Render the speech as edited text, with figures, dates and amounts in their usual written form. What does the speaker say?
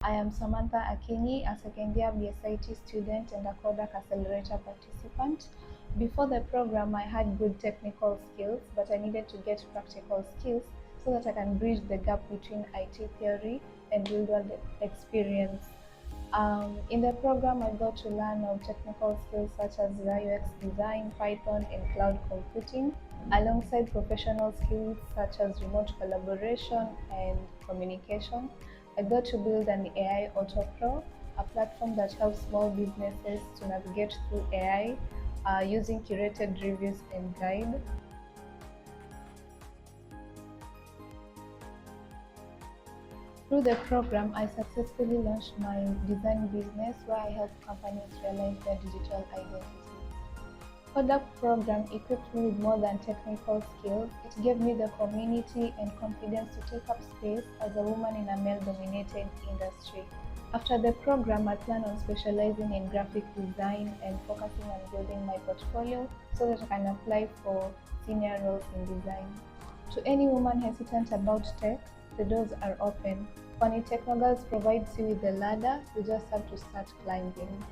I am Samanatha Akinyi, a second-year BSIT student and a CodeHack Accelerator participant. Before the program, I had good technical skills, but I needed to get practical skills so that I can bridge the gap between IT theory and real-world experience. In the program, I got to learn of technical skills such as UI/UX design, Python, and cloud computing, alongside professional skills such as remote collaboration and communication. I got to build an AI Auto Pro, a platform that helps small businesses to navigate through AI using curated reviews and guide. Through the program, I successfully launched my design business where I help companies realize their digital identity. CodeHack program equipped me with more than technical skills. It gave me the community and confidence to take up space as a woman in a male-dominated industry. After the program, I plan on specializing in graphic design and focusing on building my portfolio so that I can apply for senior roles in design. To any woman hesitant about tech, the doors are open. Pwani Teknowgalz provides you with the ladder, you just have to start climbing.